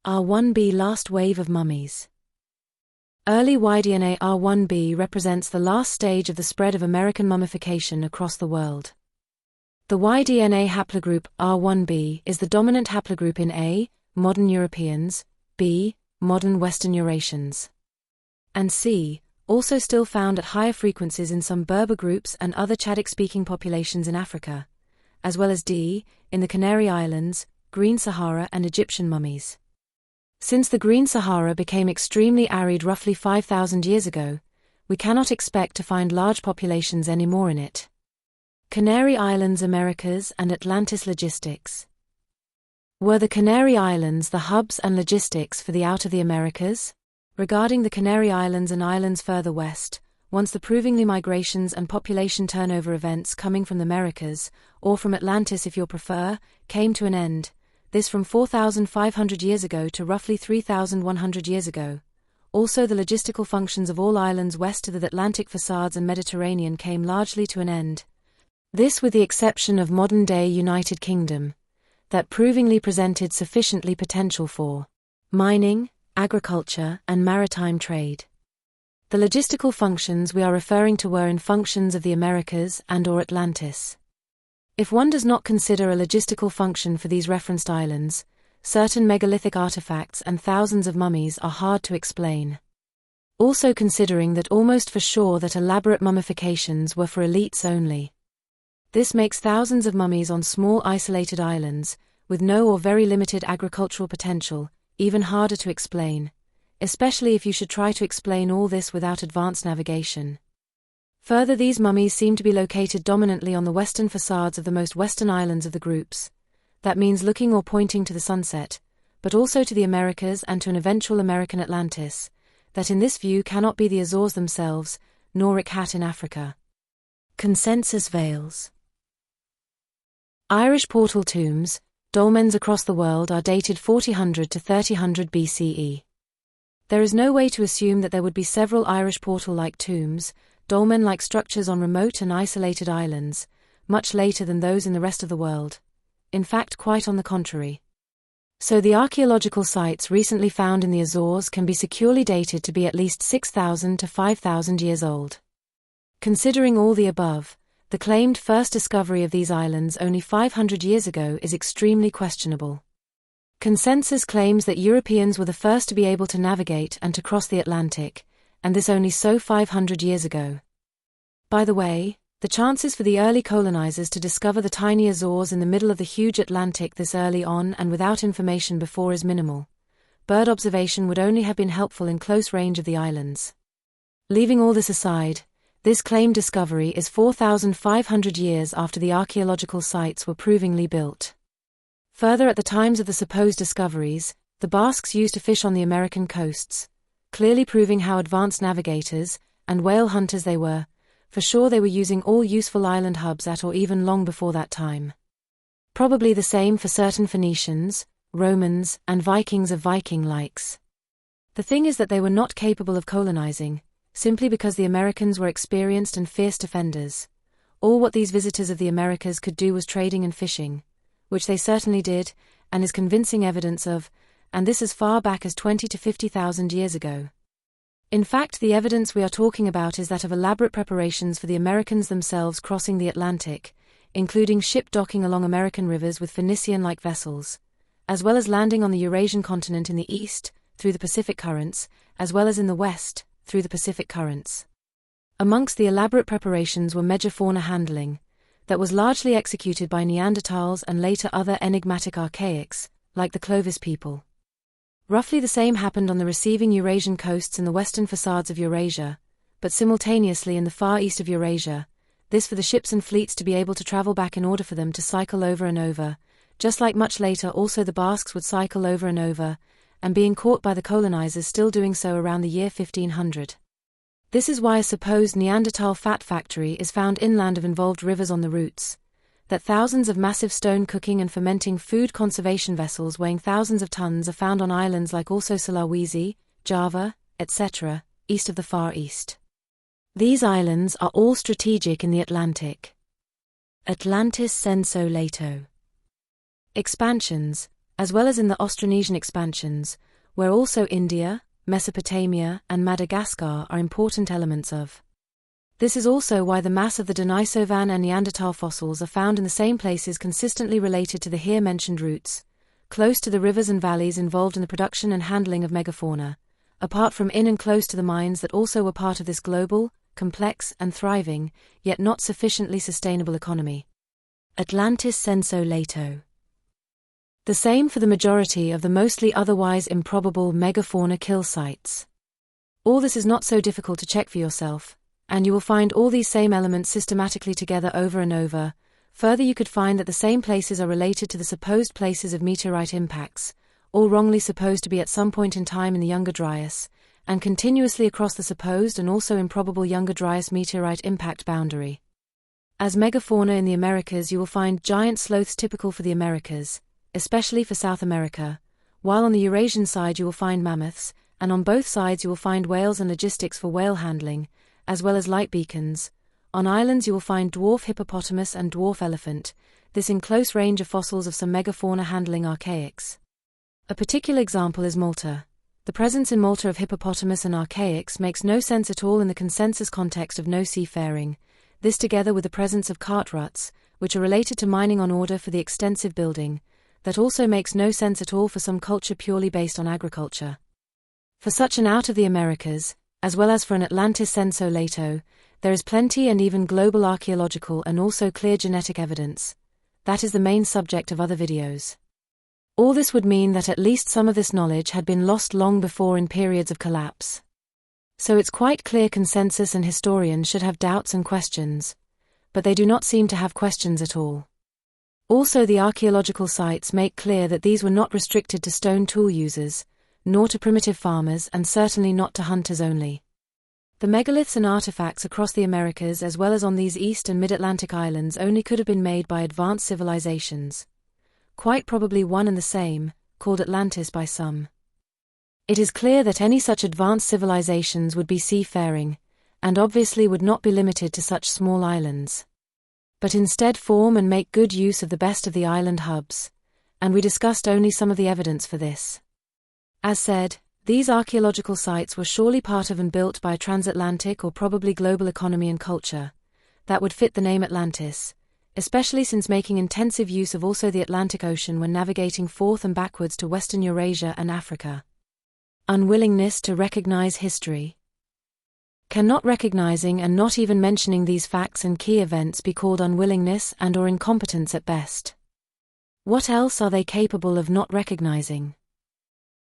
R1b last wave of mummies. Early Y-DNA R1b represents the last stage of the spread of American mummification across the world. The Y-DNA haplogroup R1b is the dominant haplogroup in A, modern Europeans, B, modern Western Eurasians, and C, also still found at higher frequencies in some Berber groups and other Chadic-speaking populations in Africa, as well as D, in the Canary Islands, Green Sahara and Egyptian mummies. Since the Green Sahara became extremely arid roughly 5,000 years ago, we cannot expect to find large populations anymore in it. Canary Islands Americas and Atlantis logistics. Were the Canary Islands the hubs and logistics for the out of the Americas? Regarding the Canary Islands and islands further west, once the provingly migrations and population turnover events coming from the Americas, or from Atlantis if you prefer, came to an end, this from 4,500 years ago to roughly 3,100 years ago. Also the logistical functions of all islands west to the Atlantic facades and Mediterranean came largely to an end. This with the exception of modern-day United Kingdom, that provingly presented sufficiently potential for mining, agriculture, and maritime trade. The logistical functions we are referring to were in functions of the Americas and/or Atlantis. If one does not consider a logistical function for these referenced islands, certain megalithic artifacts and thousands of mummies are hard to explain. Also considering that almost for sure that elaborate mummifications were for elites only. This makes thousands of mummies on small isolated islands, with no or very limited agricultural potential, even harder to explain, especially if you should try to explain all this without advanced navigation. Further, these mummies seem to be located dominantly on the western facades of the most western islands of the groups. That means looking or pointing to the sunset, but also to the Americas and to an eventual American Atlantis, that in this view cannot be the Azores themselves, nor Ikhat in Africa. Consensus veils. Irish portal tombs, dolmens across the world are dated 4000 to 3000 BCE. There is no way to assume that there would be several Irish portal-like tombs, dolmen-like structures on remote and isolated islands, much later than those in the rest of the world. In fact, quite on the contrary. So the archaeological sites recently found in the Azores can be securely dated to be at least 6,000 to 5,000 years old. Considering all the above, the claimed first discovery of these islands only 500 years ago is extremely questionable. Consensus claims that Europeans were the first to be able to navigate and to cross the Atlantic, and this only so 500 years ago. By the way, the chances for the early colonizers to discover the tiny Azores in the middle of the huge Atlantic this early on and without information before is minimal. Bird observation would only have been helpful in close range of the islands. Leaving all this aside, this claimed discovery is 4,500 years after the archaeological sites were provingly built. Further, at the times of the supposed discoveries, the Basques used to fish on the American coasts, clearly proving how advanced navigators and whale hunters they were. For sure they were using all useful island hubs at or even long before that time. Probably the same for certain Phoenicians, Romans, and Vikings of Viking likes. The thing is that they were not capable of colonizing, simply because the Americans were experienced and fierce defenders. All what these visitors of the Americas could do was trading and fishing, which they certainly did, and is convincing evidence of, and this as far back as 20 to 50,000 years ago. In fact, the evidence we are talking about is that of elaborate preparations for the Americans themselves crossing the Atlantic, including ship docking along American rivers with Phoenician-like vessels, as well as landing on the Eurasian continent in the east, through the Pacific currents, as well as in the west, through the Pacific currents. Amongst the elaborate preparations were megafauna handling, that was largely executed by Neanderthals and later other enigmatic archaics, like the Clovis people. Roughly the same happened on the receiving Eurasian coasts in the western facades of Eurasia, but simultaneously in the far east of Eurasia, this for the ships and fleets to be able to travel back in order for them to cycle over and over, just like much later also the Basques would cycle over and over, and being caught by the colonizers still doing so around the year 1500. This is why a supposed Neanderthal fat factory is found inland of involved rivers on the routes, that thousands of massive stone cooking and fermenting food conservation vessels weighing thousands of tons are found on islands like also Sulawesi, Java, etc., east of the Far East. These islands are all strategic in the Atlantic. Atlantis senso lato. Expansions, as well as in the Austronesian expansions, where also India, Mesopotamia, and Madagascar are important elements of. This is also why the mass of the Denisovan and Neanderthal fossils are found in the same places consistently related to the here mentioned routes, close to the rivers and valleys involved in the production and handling of megafauna, apart from in and close to the mines that also were part of this global, complex, and thriving, yet not sufficiently sustainable economy. Atlantis senso lato. The same for the majority of the mostly otherwise improbable megafauna kill sites. All this is not so difficult to check for yourself, and you will find all these same elements systematically together over and over. Further, you could find that the same places are related to the supposed places of meteorite impacts, all wrongly supposed to be at some point in time in the Younger Dryas, and continuously across the supposed and also improbable Younger Dryas meteorite impact boundary. As megafauna in the Americas, you will find giant sloths typical for the Americas, especially for South America, while on the Eurasian side you will find mammoths, and on both sides you will find whales and logistics for whale handling, as well as light beacons. On islands you will find dwarf hippopotamus and dwarf elephant, this in close range of fossils of some megafauna handling archaics. A particular example is Malta. The presence in Malta of hippopotamus and archaics makes no sense at all in the consensus context of no seafaring, this together with the presence of cart ruts, which are related to mining on order for the extensive building, that also makes no sense at all for some culture purely based on agriculture. For such an out of the Americas, as well as for an Atlantis senso lato, there is plenty and even global archaeological and also clear genetic evidence. That is the main subject of other videos. All this would mean that at least some of this knowledge had been lost long before in periods of collapse. So it's quite clear consensus and historians should have doubts and questions, but they do not seem to have questions at all. Also, the archaeological sites make clear that these were not restricted to stone tool users, nor to primitive farmers, and certainly not to hunters only. The megaliths and artifacts across the Americas as well as on these East and Mid-Atlantic islands only could have been made by advanced civilizations. Quite probably one and the same, called Atlantis by some. It is clear that any such advanced civilizations would be seafaring, and obviously would not be limited to such small islands, but instead form and make good use of the best of the island hubs, and we discussed only some of the evidence for this. As said, these archaeological sites were surely part of and built by a transatlantic or probably global economy and culture that would fit the name Atlantis, especially since making intensive use of also the Atlantic Ocean when navigating forth and backwards to Western Eurasia and Africa. Unwillingness to recognize history. Cannot recognizing and not even mentioning these facts and key events be called unwillingness and or incompetence at best? What else are they capable of not recognizing?